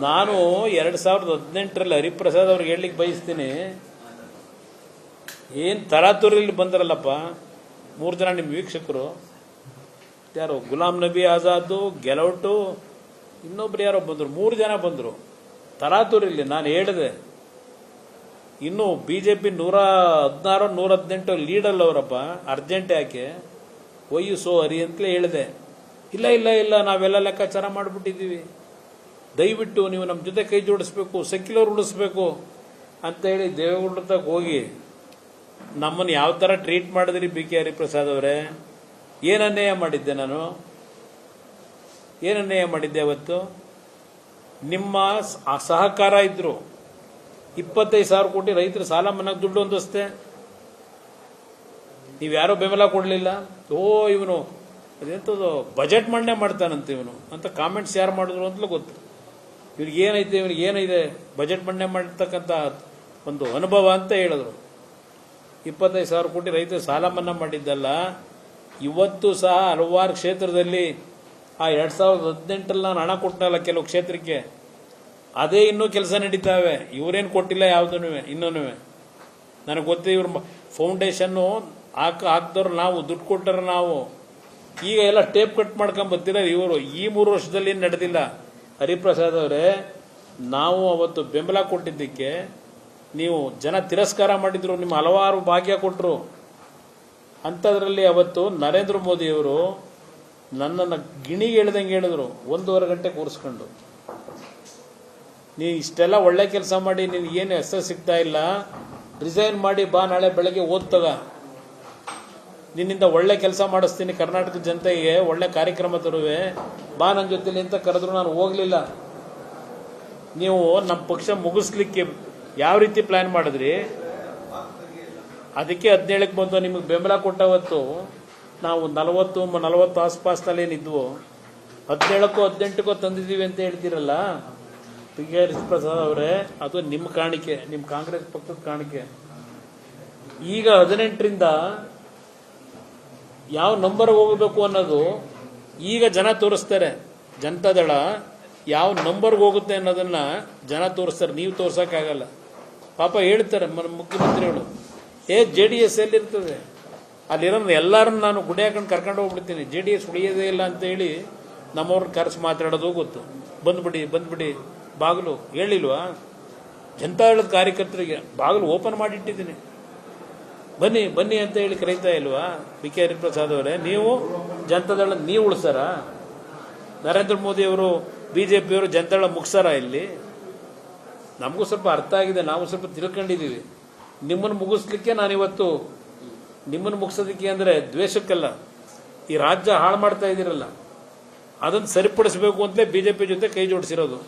ನಾನು 2018ರಲ್ಲಿ ಹರಿಪ್ರಸಾದ್ ಅವ್ರಿಗೆ ಹೇಳಲಿಕ್ಕೆ ಬಯಸ್ತೀನಿ, ಏನು ತರಾತುರಿಯಲ್ಲಿ ಬಂದರಲ್ಲಪ್ಪ 3 ಜನ ನಿಮ್ಮ ವೀಕ್ಷಕರು, ಯಾರು ಗುಲಾಮ್ ನಬಿ ಆಜಾದ್, ಗೆಲೌಟು, ಇನ್ನೊಬ್ರು ಯಾರೋ ಬಂದರು, 3 ಜನ ಬಂದರು ತರಾತುರಿಯಲ್ಲಿ. ನಾನು ಹೇಳಿದೆ, ಇನ್ನು ಬಿಜೆಪಿ 116 118 ಲೀಡಲ್ಲಿ ಅವರಪ್ಪ, ಅರ್ಜೆಂಟ್ ಯಾಕೆ ಒಯ್ಯು ಹರಿ ಅಂತಲೇ ಹೇಳಿದೆ. ಇಲ್ಲ ಇಲ್ಲ ಇಲ್ಲ, ನಾವೆಲ್ಲ ಲೆಕ್ಕಾಚಾರ ಮಾಡಿಬಿಟ್ಟಿದ್ದೀವಿ, ದಯವಿಟ್ಟು ನೀವು ನಮ್ಮ ಜೊತೆ ಕೈ ಜೋಡಿಸ್ಬೇಕು, ಸೆಕ್ಯುಲರ್ ಉಳಿಸ್ಬೇಕು ಅಂತ ಹೇಳಿ ದೇವೇಗೌಡರ ತಕ್ಕ ಹೋಗಿ ನಮ್ಮನ್ನು ಯಾವ ಥರ ಟ್ರೀಟ್ ಮಾಡಿದ್ರಿ ಬಿ ಕೆ ಹರಿಪ್ರಸಾದ್ ಅವರೇ? ಏನು ಅನ್ಯಾಯ ಮಾಡಿದ್ದೆ ನಾನು? ಏನು ಅನ್ಯಾಯ ಮಾಡಿದ್ದೆ ಅವತ್ತು? ನಿಮ್ಮ ಸಹಕಾರ ಇದ್ರು 25,000 ಕೋಟಿ ರೈತರ ಸಾಲ ಮನ್ನಾಗ ದುಡ್ಡು ಹೊಂದಿಸ್ತೆ, ನೀವ್ಯಾರೋ ಬೆಂಬಲ ಕೊಡಲಿಲ್ಲ. ಇವನು ಅದೆಂಥದ್ದು ಬಜೆಟ್ ಮಂಡನೆ ಮಾಡ್ತಾನಂತೆ ಇವನು ಅಂತ ಕಾಮೆಂಟ್ಸ್ ಯಾರು ಮಾಡಿದ್ರು ಅಂತಲೂ ಗೊತ್ತು. ಇವ್ರಿಗೆ ಏನೈತೆ, ಇವ್ರಿಗೆ ಏನಿದೆ ಬಜೆಟ್ ಮಂಡನೆ ಮಾಡಿರ್ತಕ್ಕಂಥ ಒಂದು ಅನುಭವ ಅಂತ ಹೇಳಿದ್ರು. 25,000 ಕೋಟಿ ರೈತರ ಸಾಲ ಮನ್ನಾ ಮಾಡಿದ್ದಲ್ಲ, ಇವತ್ತು ಸಹ ಹಲವಾರು ಕ್ಷೇತ್ರದಲ್ಲಿ ಆ 2018ರಲ್ಲಿ ನಾನು ಹಣ ಕೊಟ್ಟನಲ್ಲ ಕೆಲವು ಕ್ಷೇತ್ರಕ್ಕೆ, ಅದೇ ಇನ್ನೂ ಕೆಲಸ ನಡೀತಾವೆ. ಇವರೇನು ಕೊಟ್ಟಿಲ್ಲ ಯಾವುದೂ ಇನ್ನೂ. ನನಗೆ ಗೊತ್ತಿದೆ, ಇವ್ರ ಫೌಂಡೇಶನ್ನು ಹಾಕ್ದವ್ರು ನಾವು, ದುಡ್ಡು ಕೊಟ್ಟರು ನಾವು. ಈಗ ಎಲ್ಲ ಟೇಪ್ ಕಟ್ ಮಾಡ್ಕೊಂಡ್ ಬರ್ತೀರ ಇವರು. ಈ 3 ವರ್ಷದಲ್ಲಿ ಏನು ನಡೆದಿಲ್ಲ. ಹರಿಪ್ರಸಾದ್ ಅವರೇ, ನಾವು ಅವತ್ತು ಬೆಂಬಲ ಕೊಟ್ಟಿದ್ದಕ್ಕೆ ನೀವು ಜನ ತಿರಸ್ಕಾರ ಮಾಡಿದ್ರು, ನಿಮ್ಮ ಹಲವಾರು ಭಾಗ್ಯ ಕೊಟ್ಟರು. ಅಂಥದ್ರಲ್ಲಿ ಅವತ್ತು ನರೇಂದ್ರ ಮೋದಿಯವರು ನನ್ನನ್ನು ಗಿಣಿಗೆ ಹೇಳ್ದಂಗೆ ಹೇಳಿದ್ರು, 1.5 ಗಂಟೆ ಕೂರಿಸ್ಕೊಂಡು, ನೀ ಇಷ್ಟೆಲ್ಲ ಒಳ್ಳೆ ಕೆಲಸ ಮಾಡಿ ನಿನಗೇನು ಹೆಸರು ಸಿಗ್ತಾ ಇಲ್ಲ, ರಿಸೈನ್ ಮಾಡಿ ಬಾ, ನಾಳೆ ಬೆಳಗ್ಗೆ ಓದ್ತಗ, ನಿನ್ನಿಂದ ಒಳ್ಳೆ ಕೆಲಸ ಮಾಡಿಸ್ತೀನಿ, ಕರ್ನಾಟಕದ ಜನತೆಗೆ ಒಳ್ಳೆ ಕಾರ್ಯಕ್ರಮ ತರುವೆ, ಬಾ ನನ್ನ ಜೊತೆಲಿ ಅಂತ ಕರೆದ್ರು. ನಾನು ಹೋಗ್ಲಿಲ್ಲ. ನೀವು ನಮ್ಮ ಪಕ್ಷ ಮುಗಿಸ್ಲಿಕ್ಕೆ ಯಾವ ರೀತಿ ಪ್ಲಾನ್ ಮಾಡಿದ್ರಿ, ಅದಕ್ಕೆ 17ಕ್ಕೆ ಬಂದು ನಿಮಗೆ ಬೆಂಬಲ ಕೊಟ್ಟವತ್ತು ನಾವು 40 ಆಸ್ಪಾಸ್ನಲ್ಲಿ ಏನಿದ್ವು, 17ಕ್ಕೋ 18ಕ್ಕೋ ತಂದಿದ್ದೀವಿ ಅಂತ ಹೇಳ್ತೀರಲ್ಲ ಪಿ ಕೆ ಹರಿಪ್ರಸಾದ್ ಅವರೇ, ಅದು ನಿಮ್ಮ ಕಾಣಿಕೆ, ನಿಮ್ಮ ಕಾಂಗ್ರೆಸ್ ಪಕ್ಷದ ಕಾಣಿಕೆ. ಈಗ 18ರಿಂದ ಯಾವ ನಂಬರ್ಗೆ ಹೋಗಬೇಕು ಅನ್ನೋದು ಈಗ ಜನ ತೋರಿಸ್ತಾರೆ. ಜನತಾದಳ ಯಾವ ನಂಬರ್ಗೆ ಹೋಗುತ್ತೆ ಅನ್ನೋದನ್ನ ಜನ ತೋರಿಸ್ತಾರೆ, ನೀವು ತೋರ್ಸೋಕ್ಕಾಗಲ್ಲ. ಪಾಪ ಹೇಳ್ತಾರೆ ಮುಖ್ಯಮಂತ್ರಿಗಳು, JDS ಎಲ್ಲಿರ್ತದೆ, ಅಲ್ಲಿರೋ ಎಲ್ಲರನ್ನ ನಾನು ಗುಡಿ ಹಾಕೊಂಡು ಕರ್ಕೊಂಡು ಹೋಗ್ಬಿಡ್ತೀನಿ, JDS ಉಳಿಯೋದೇ ಇಲ್ಲ ಅಂತ ಹೇಳಿ ನಮ್ಮವ್ರನ್ನ ಕರೆಸಿ ಮಾತಾಡೋದು ಗೊತ್ತು. ಬಂದ್ಬಿಡಿ ಬಾಗಿಲು ಹೇಳಿಲ್ವಾ? ಜನತಾದಳದ ಕಾರ್ಯಕರ್ತರಿಗೆ ಬಾಗಿಲು ಓಪನ್ ಮಾಡಿಟ್ಟಿದ್ದೀನಿ, ಬನ್ನಿ ಅಂತ ಹೇಳಿ ಕರೀತಾ ಇಲ್ವಾ ಬಿ ಕೆ ಹರಿಪ್ರಸಾದ್ ಅವರೇ? ನೀವು ಜನತಾದಳ ನೀವು ಉಳಿಸಾರ? ನರೇಂದ್ರ ಮೋದಿ ಅವರು ಬಿಜೆಪಿಯವರು ಜನತಾದಳ ಮುಗಿಸಾರ? ಇಲ್ಲಿ ನಮಗೂ ಸ್ವಲ್ಪ ಅರ್ಥ ಆಗಿದೆ, ನಾವು ಸ್ವಲ್ಪ ತಿಳ್ಕೊಂಡಿದ್ದೀವಿ. ನಿಮ್ಮನ್ನು ಮುಗಿಸ್ಲಿಕ್ಕೆ ನಾನಿವತ್ತು, ನಿಮ್ಮನ್ನು ಮುಗಿಸೋದಕ್ಕೆ ಅಂದರೆ ದ್ವೇಷಕ್ಕಲ್ಲ, ಈ ರಾಜ್ಯ ಹಾಳು ಮಾಡ್ತಾ ಇದ್ದೀರಲ್ಲ, ಅದನ್ನು ಸರಿಪಡಿಸಬೇಕು ಅಂತಲೇ ಬಿಜೆಪಿ ಜೊತೆ ಕೈ ಜೋಡಿಸಿರೋದು.